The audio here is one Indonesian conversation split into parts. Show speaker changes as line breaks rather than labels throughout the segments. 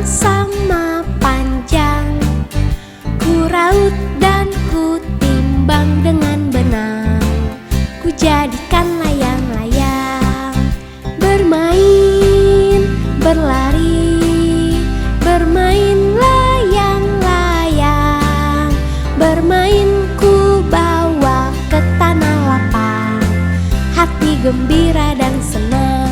sama-sama panjang, ku raut dan ku timbang dengan benang, ku jadikan layang-layang. Bermain, berlari, bermain layang-layang, bermain ku bawa ke tanah lapang, hati gembira dan senang.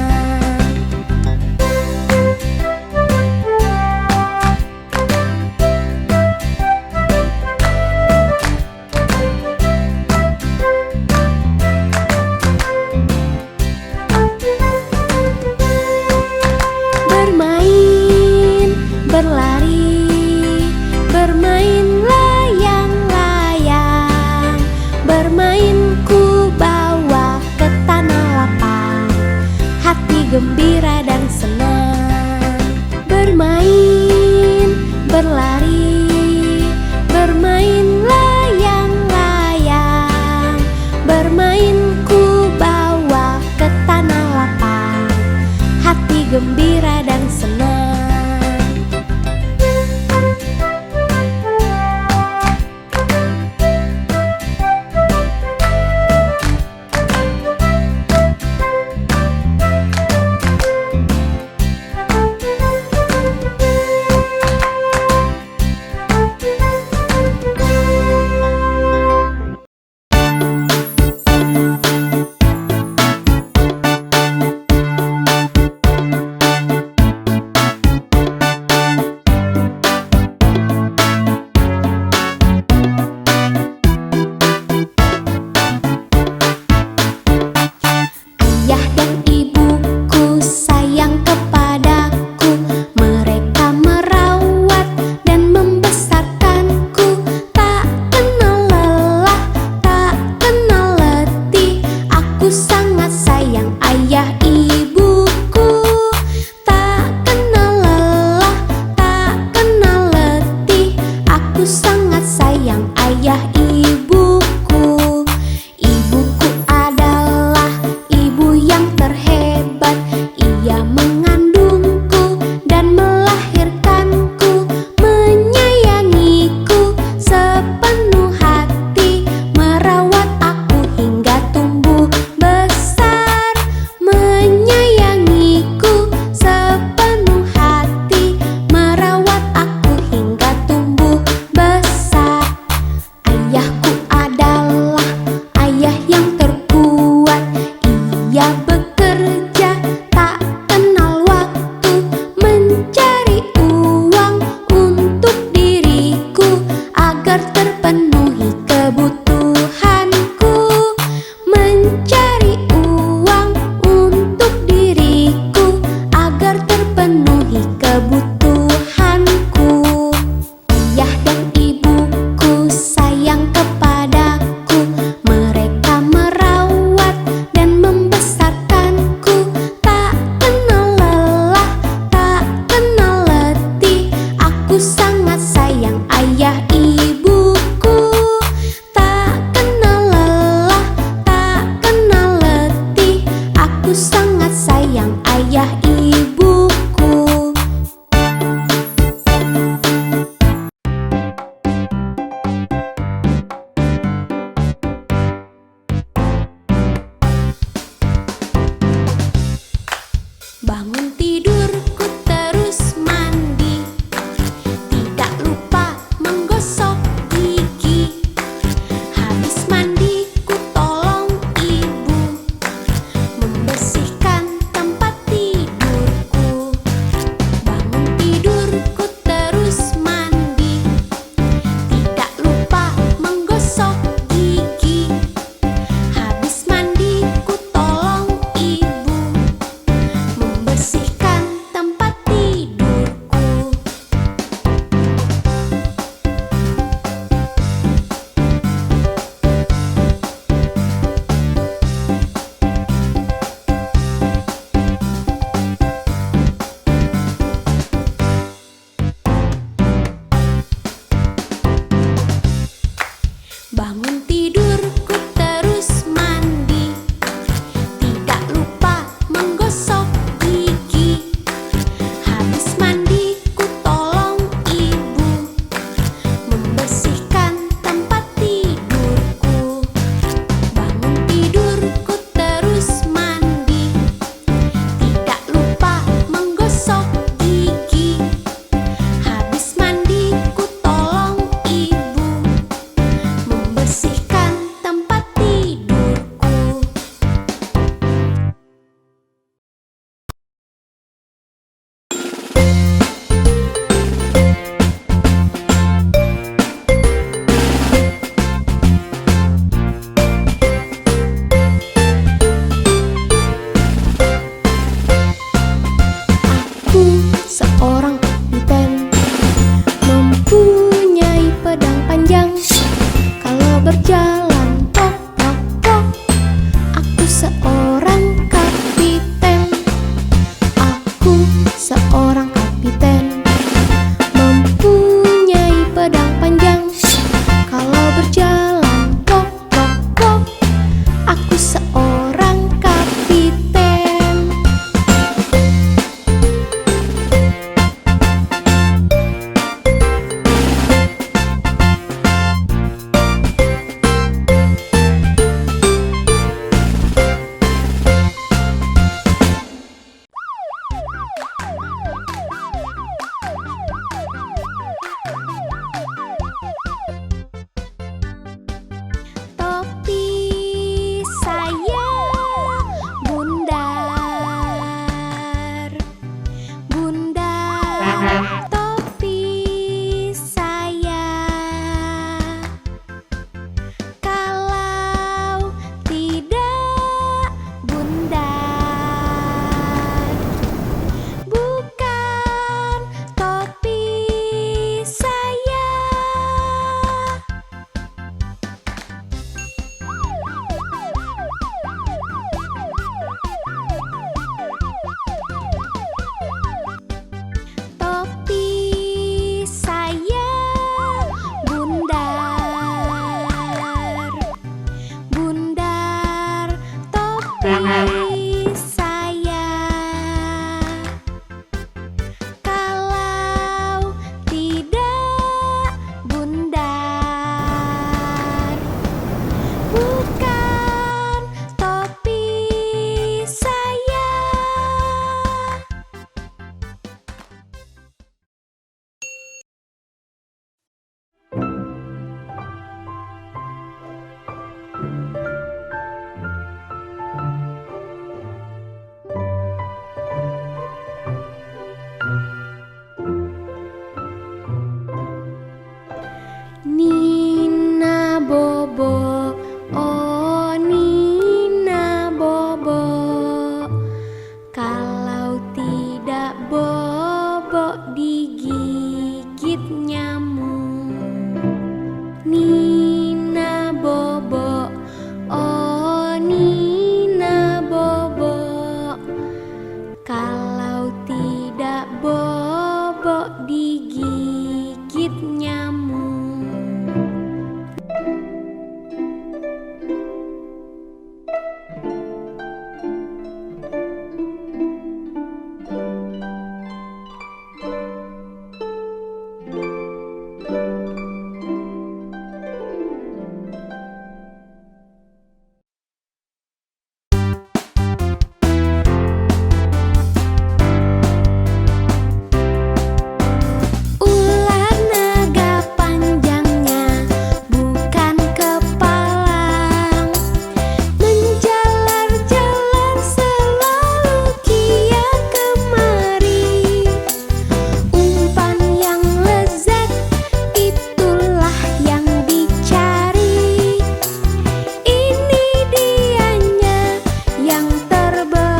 Berlari, bermain layang-layang, bermain ku bawa ke tanah lapang, hati gembira dan senang. Bermain, berlari, bermain layang-layang, bermain ku bawa ke tanah lapang, hati gembira dan senang. Bangun tidurku terus mandi, tidak lupa menggosok gigi. Habis mandi ku tolong ibu membersihkan tempat tidurku. Bangun tidurku terus mandi, tidak lupa menggosok gigi. Habis mandi ku tolong ibu membersihkan topi saya. Kalau tidak bundar, bukan topi saya. Topi saya bundar, bundar topi saya. Kalau tidak bundar, bukan topi saya. Nina Bobo, oh Nina Bobo, kalau tidak bobo digigit nyamuk. Nina Bobo, oh Nina Bobo, kalau tidak bobo digigit nyamuk. Ular naga panjangnya bukan kepalang, menjalar-jalar selalu kia kemari. Umpan yang lezat itulah yang dicari. Ini dianya yang terbelakang.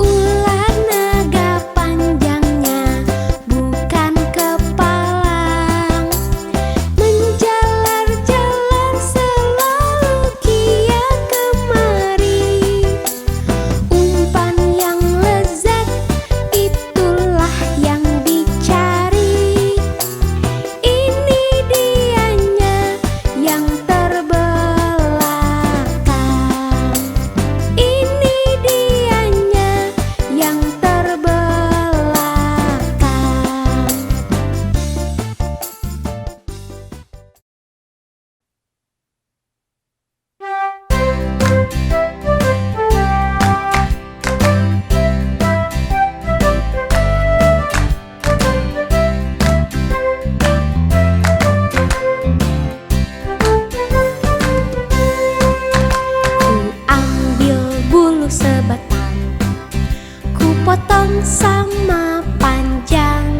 Ular naga panjangnya bukan kepalang, menjalar-jalar selalu kia kemari. Umpan yang lezat itulah yang dicari. Ini dianya yang terbelakang. Ini dianya yang terbelakang. Ku ambil bulu sebatang, ku potong sama panjang,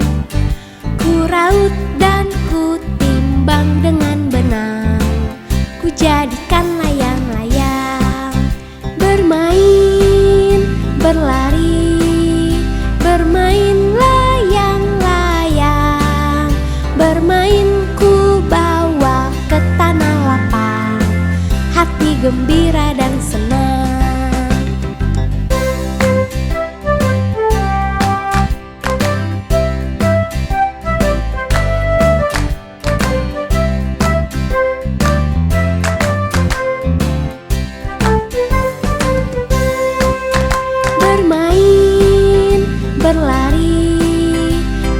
ku raut dan ku timbang dengan benang, ku jadikan layang-layang. Bermain, berlari, bermain layang-layang, bermain ku bawa ke tanah lapang, hati gembira dan senang. Bermain, berlari,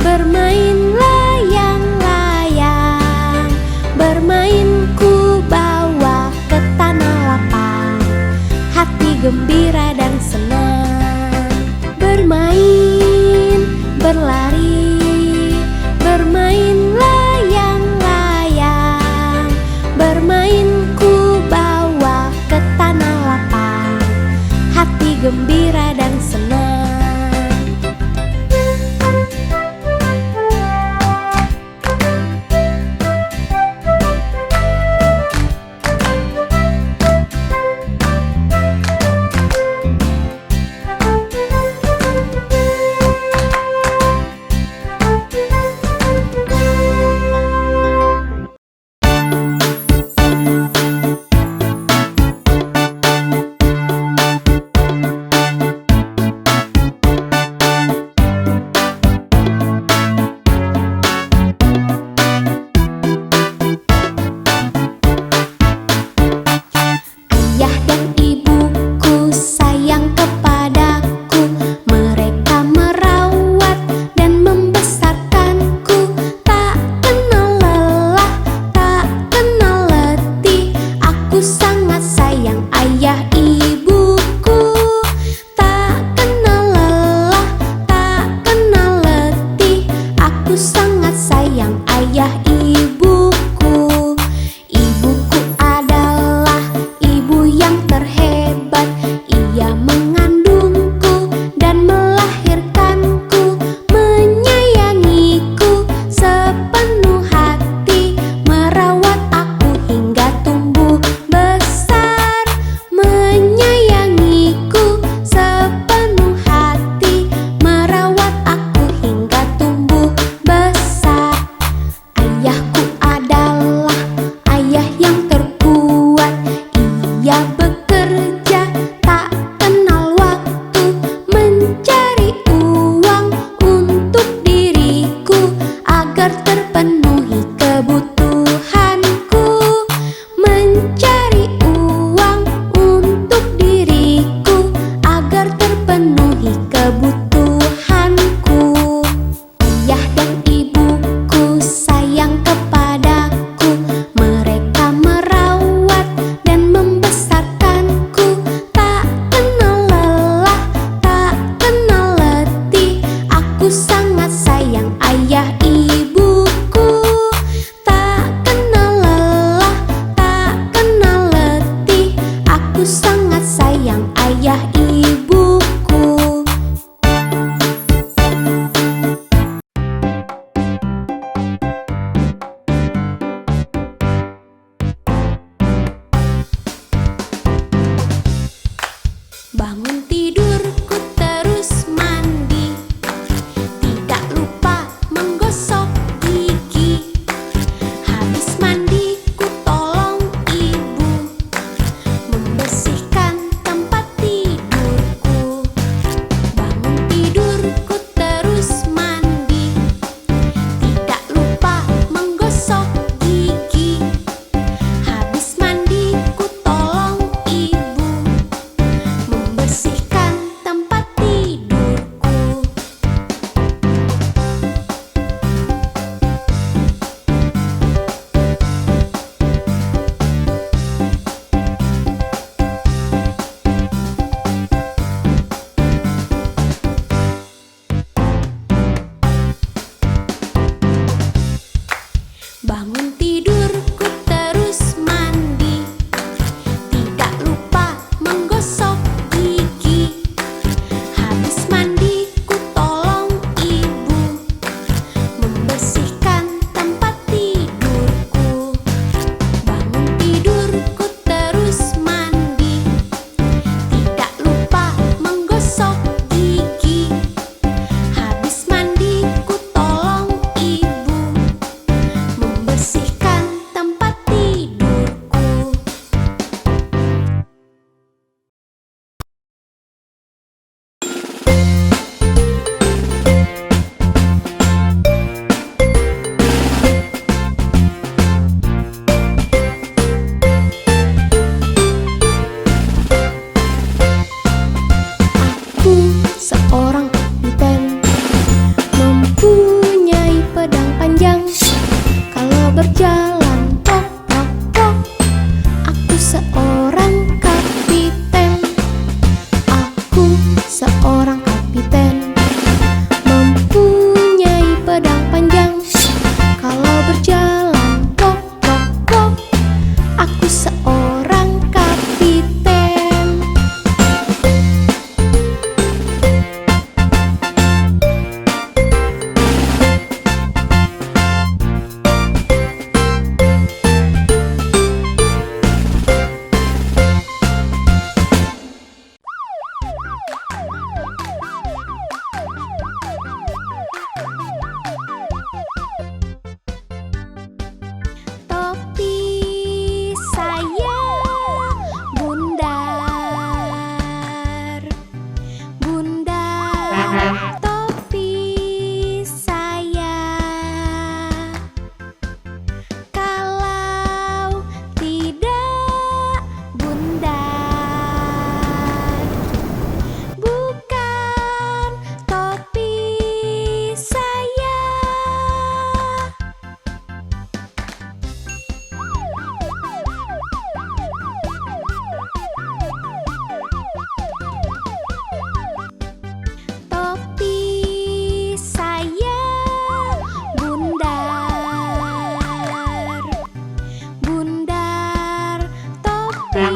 bermain layang-layang, bermain ku bawa ke tanah lapang, hati gembira dan senang. Bermain, berlari, bermain layang-layang, bermain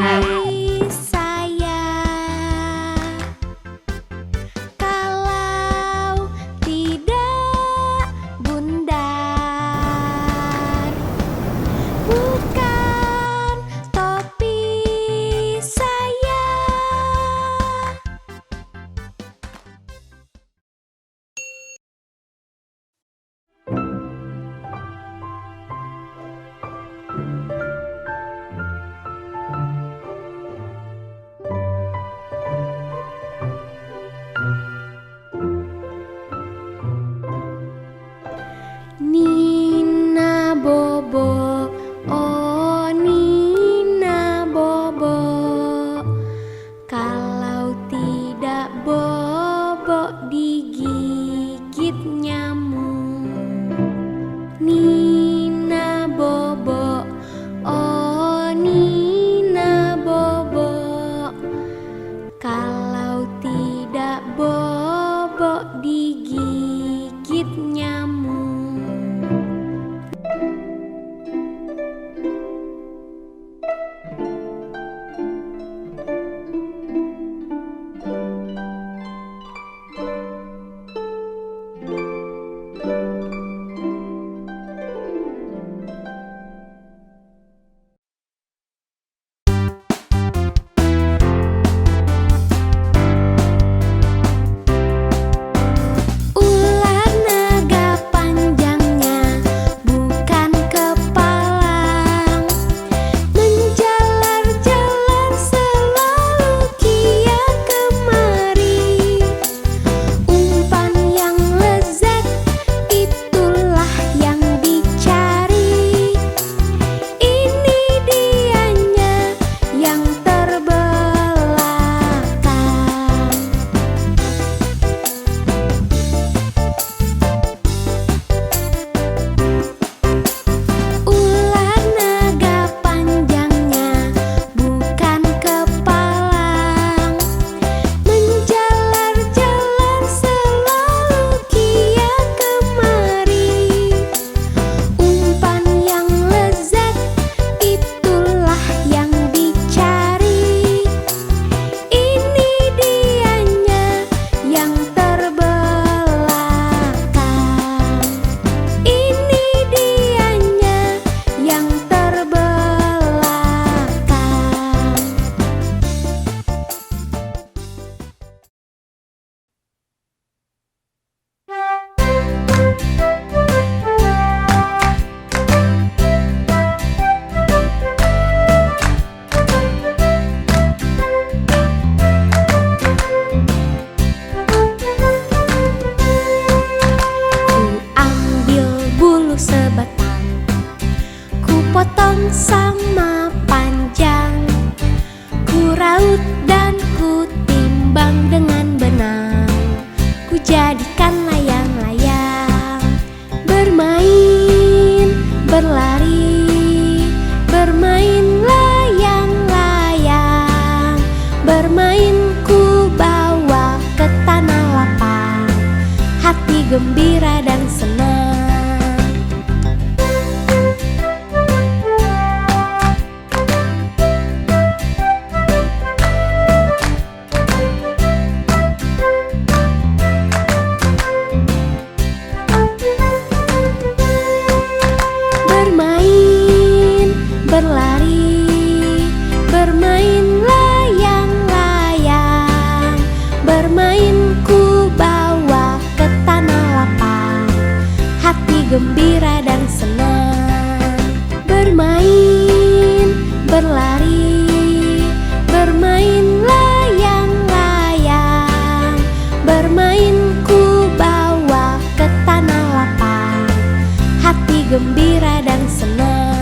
saya. Kalau tidak bundar, bukan topi saya. Nina Bobo, oh Nina Bobo, kalau tidak bobo digigit nyamuk. Nina Bobo, oh Nina Bobo, kalau tidak bobo digigit nyamuk. Ular naga panjangnya bukan kepalang, menjalar-jalar selalu kia kemari. Umpan yang lezat itulah yang dicari. Ini dianya yang terbelakang. Ular naga panjangnya bukan kepalang, menjalar-jalar selalu kia kemari. Umpan yang lezat itulah yang dicari. Ini dianya yang terbelakang. Ini dianya yang terbelakang. Ku ambil bulu sebatang, ku potong sama panjang, ku raut dan ku timbang dengan benang, ku jadikan layang-layang. Bermain, berlari, bermain layang-layang, bermain ku bawa ke tanah lapang, hati gembira dan senang. Bermain, berlari, bermain layang-layang, bermain ku bawa ke tanah lapang, hati gembira dan senang. Bermain, berlari, bermain layang-layang, bermain ku bawa ke tanah lapang, hati gembira dan senang.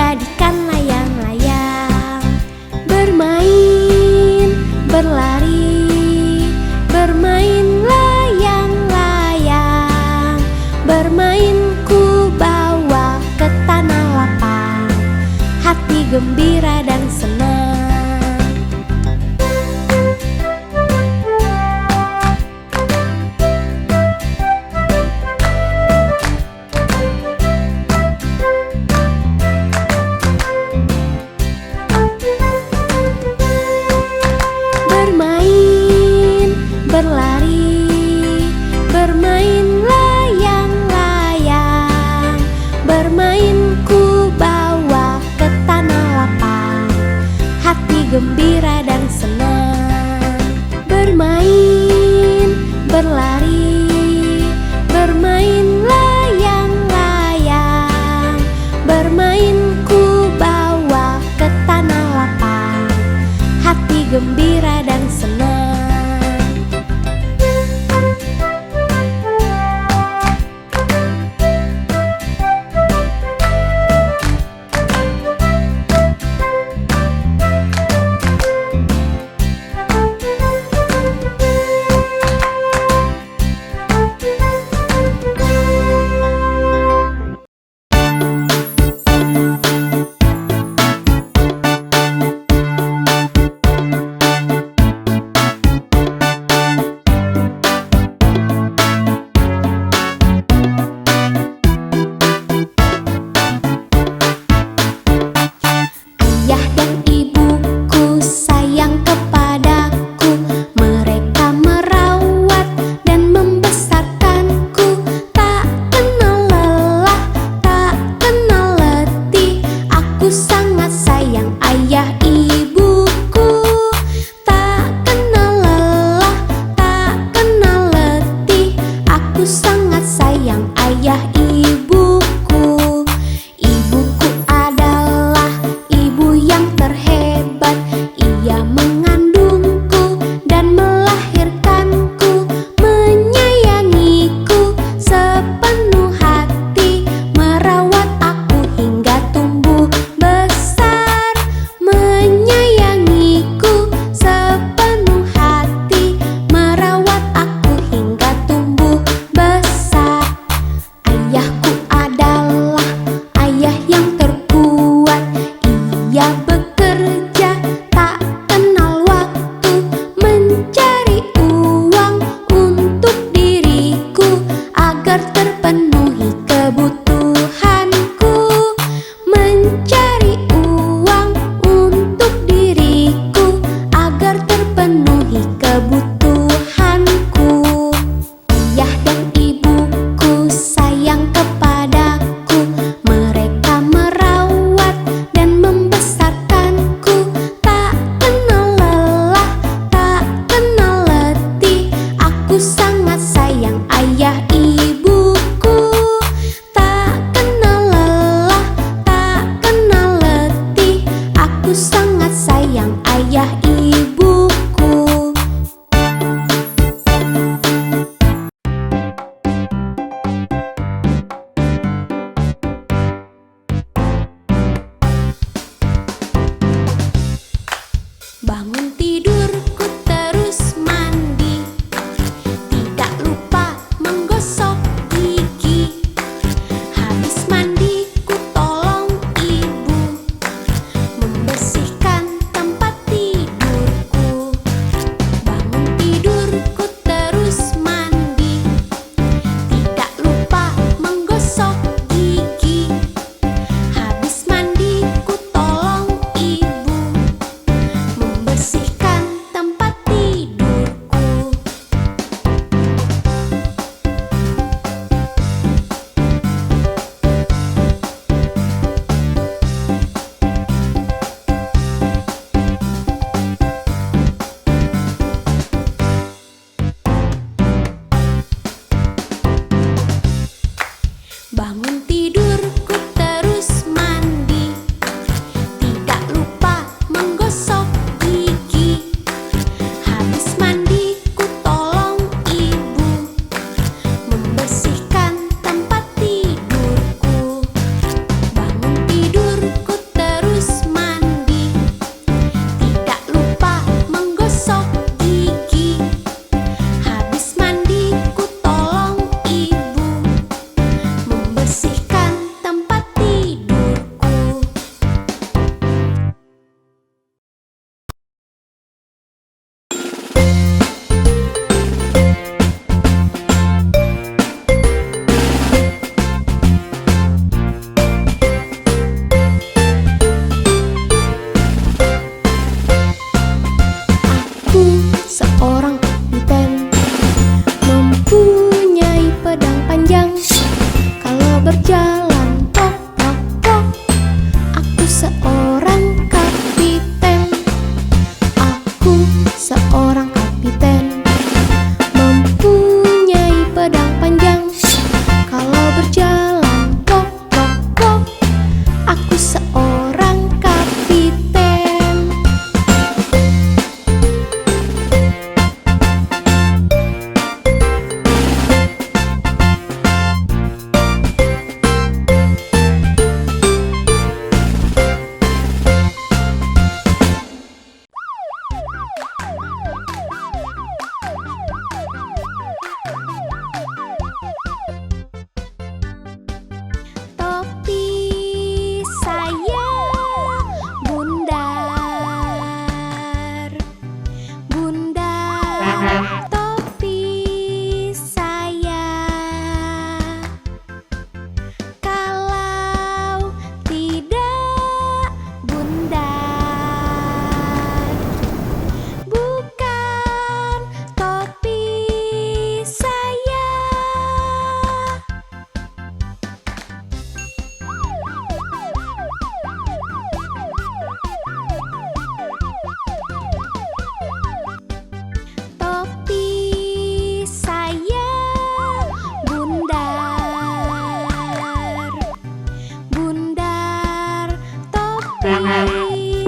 jadikan layang-layang. Bermain, berlari, bermain layang-layang. Bermain ku bawa ke tanah lapang, hati gembira dan senang. Bermain, berlari, bermain layang-layang. Bermain ku bawa ke tanah lapang, hati gembira dan senang. Bermain, berlari, bermain layang-layang. Bermain ku bawa ke tanah lapang, hati gembira dan senang.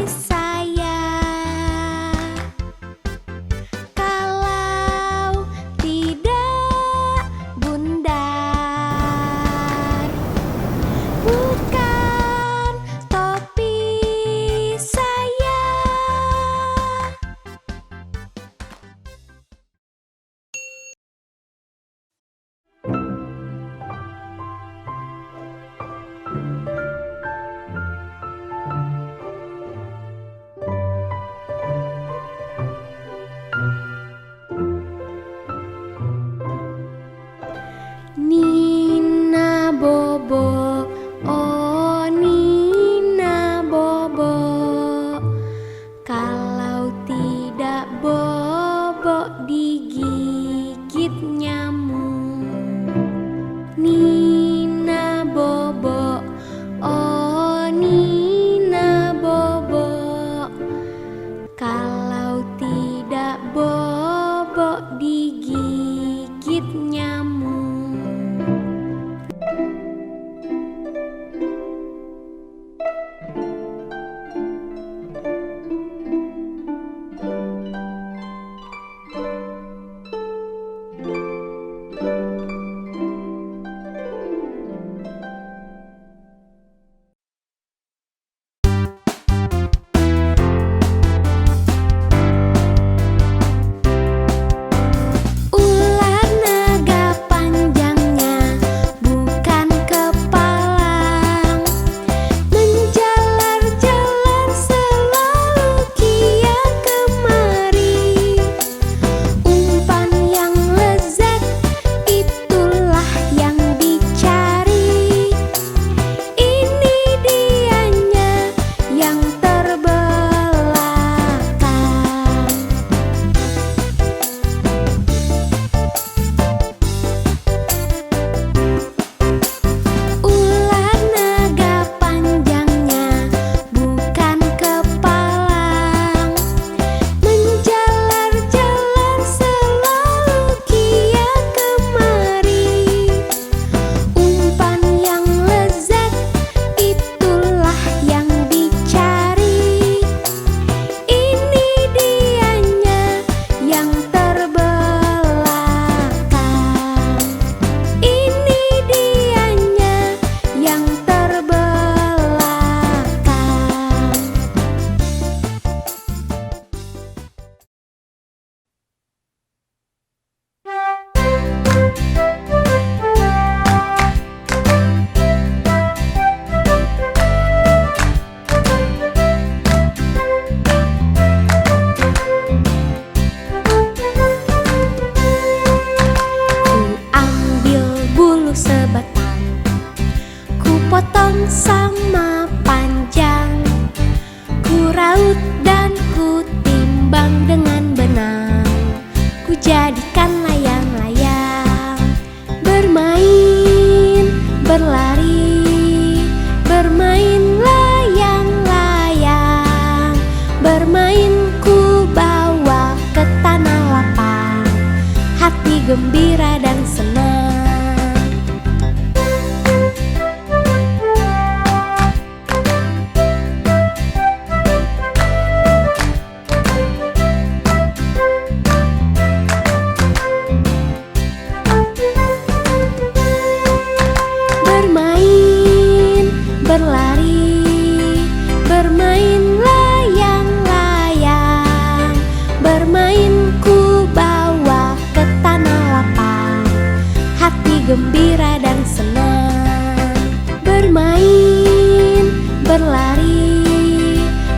saya. Kalau tidak bundar, bukan topi saya. Nina Bobo, oh Nina Bobo, kalau tidak bobo digigit nyamuk. Nina Bobo, oh Nina Bobo, kalau tidak bobo digigit nyamuk. Ular naga panjangnya bukan kepalang, menjalar-jalar selalu kia kemari. Umpan yang lezat itulah yang dicari. Ini dianya yang terbelakang. Ular naga panjangnya bukan kepalang, menjalar-jalar selalu kia kemari. Umpan yang lezat itulah yang dicari. Ini dianya yang terbelakang. Ini dianya yang terbelakang. Ku ambil bulu sebatang, ku potong sama panjang, ku raut dan ku timbang dengan benang, ku jadikan layang-layang. Bermain, berlari, bermain layang-layang, bermain ku bawa ke tanah lapang, hati gembira dan senang. Bermain, berlari, bermain layang-layang, bermain ku bawa ke tanah lapang, hati gembira dan senang. Bermain, berlari,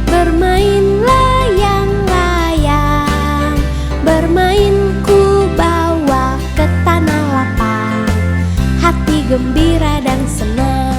bermain layang-layang, bermain ku bawa ke tanah lapang, hati gembira dan senang.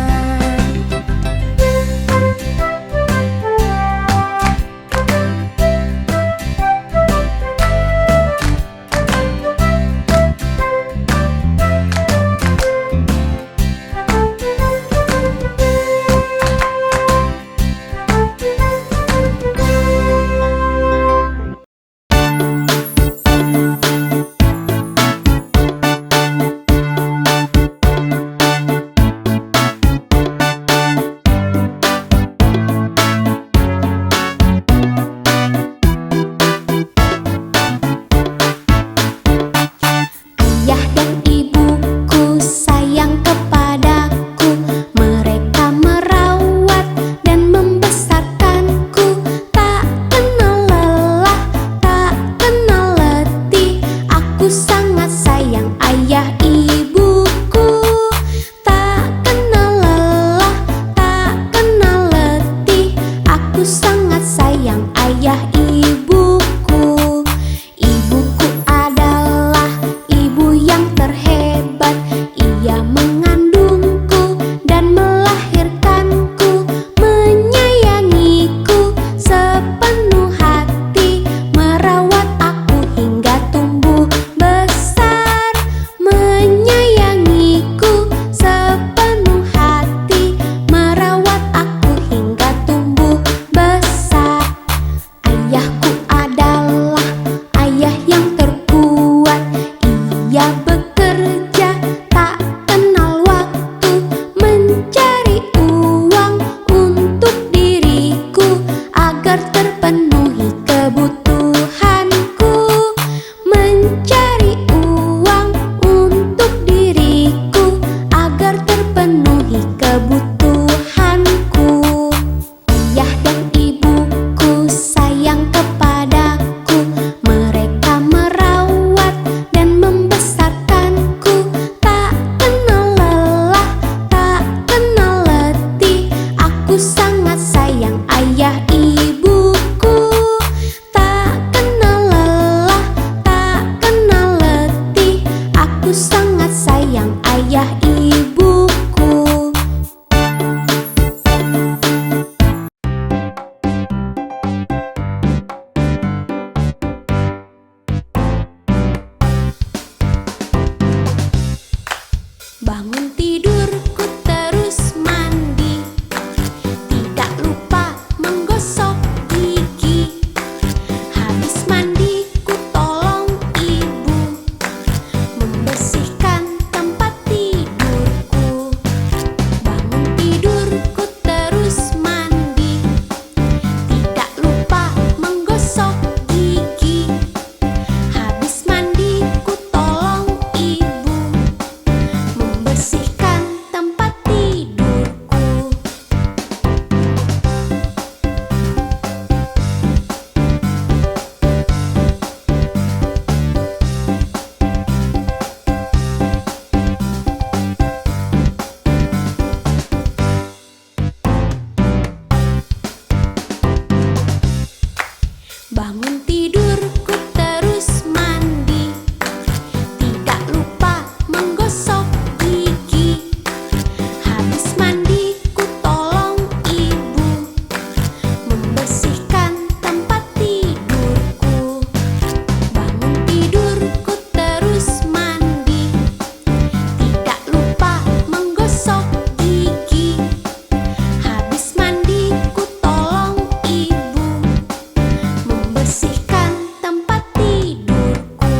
agar terpenuhi kebutuhanku, mencari uang untuk diriku agar terpenuhi kebutuhanku. Ayah dan ibuku sayang kepadaku, mereka merawat dan membesarkanku. Tak kenal lelah, tak kenal letih, aku sangat sayang ayah ibuku. Tak kenal lelah, tak kenal letih, aku sangat sayang ayah ibuku. Bangun tidurku terus mandi, tidak lupa menggosok gigi. Habis mandi ku tolong ibu membersihkan tempat tidurku. Bangun tidurku terus mandi, tidak lupa menggosok gigi. Habis mandi ku tolong ibu membersihkan tempat tidurku. Bangun tidurku terus mandi, tidak lupa menggosok gigi. Habis mandi ku tolong ibu membersihkan tempat tidurku. Bangun tidurku terus mandi, tidak lupa menggosok gigi. Habis mandi ku tolong ibu membersihkan tempat tidurku.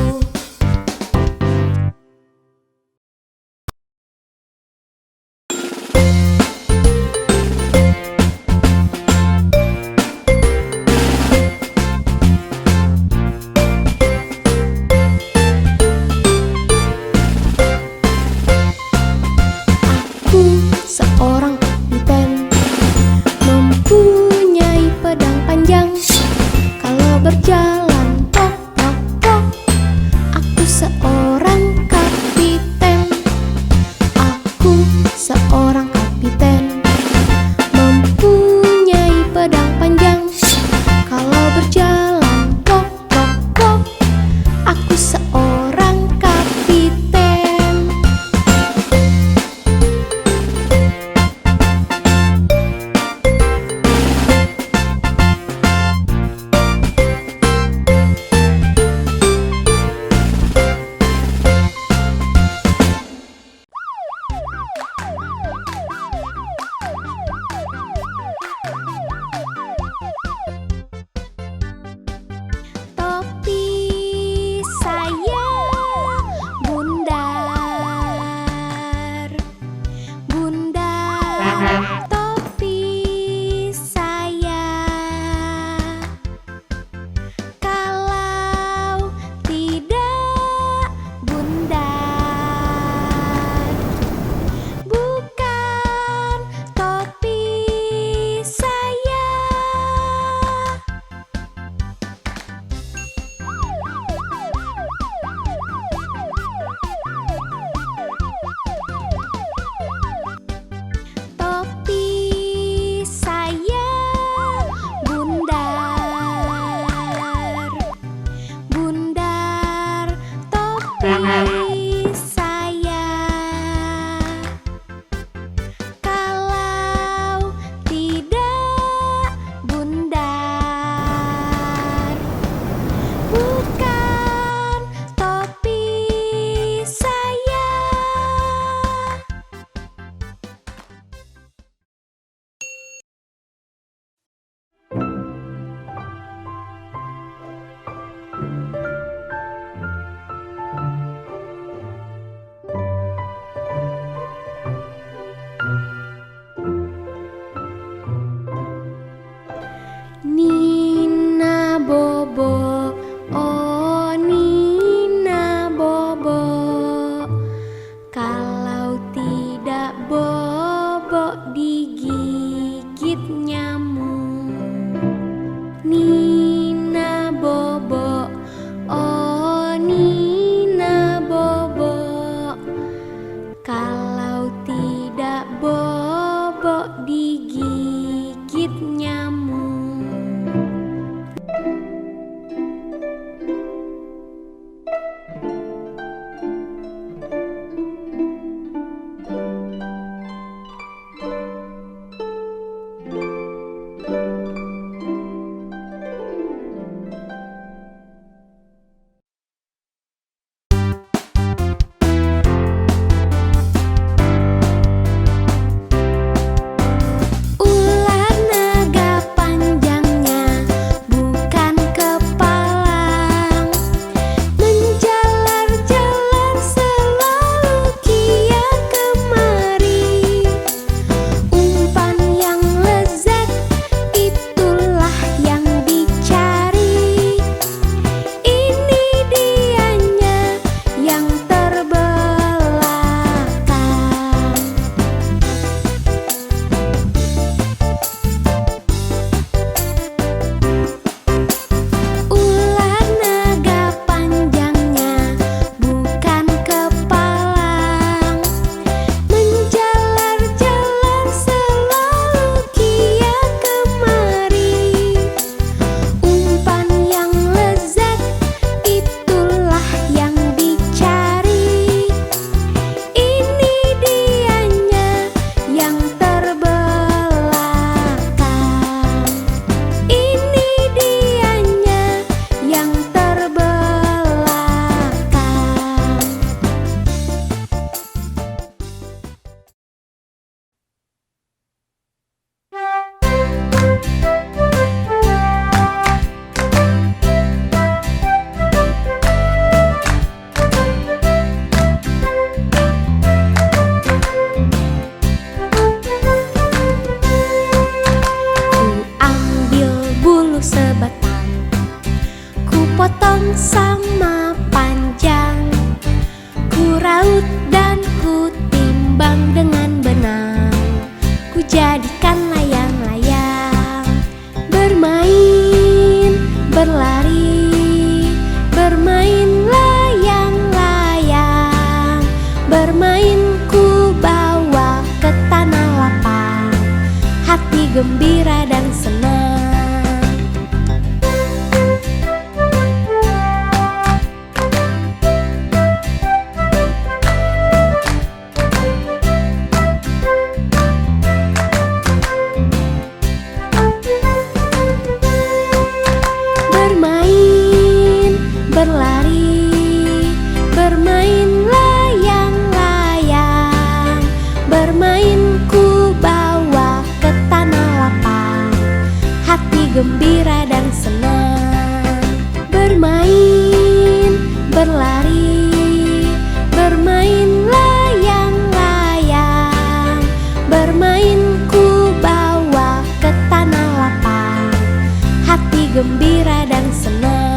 Aku seorang kapiten, mempunyai pedang panjang. Kalau berjalan tok tok tok, aku seorang kapiten. Aku seorang kapiten, mempunyai pedang panjang. Kalau berjalan tok tok tok, aku seorang kapiten. Topi saya bundar, bundar. Topi saya, kalau tidak bundar, bukan topi saya. Topi saya bundar, bundar. Topi saya, kalau tidak bundar, bukan topi saya. Ni bobo, oh Nina bobo. Kalau tidak bobo digigit nyamuk. Nina bobo, oh Nina bobo. Kalau tidak bobo digigit nyamuk. Ular naga panjangnya bukan kepalang, menjalar-jalar selalu kia kemari. Umpan yang lezat itulah yang dicari. Ini dianya yang terbelakang. Ular naga panjangnya bukan kepalang, menjalar-jalar selalu kia kemari. Umpan yang lezat itulah yang dicari. Ini dianya yang terbelakang. Ini dianya yang terbelakang. Ku ambil bulu sebatang, ku potong sama panjang, ku raut dan ku timbang dengan benang, ku jadikan layang-layang. Bermain, berlari, bermain layang-layang, bermain ku bawa ke tanah lapang, hati gembira dan senang. Bermain, berlari, bermain layang-layang, bermain ku bawa ke tanah lapang, hati gembira dan senang. Bermain, berlari, bermain layang-layang, bermain ku bawa ke tanah lapang, hati gembira dan senang.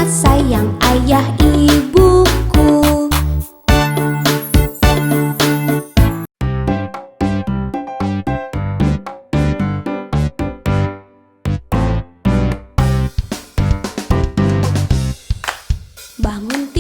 sayang ayah ibuku. Bangun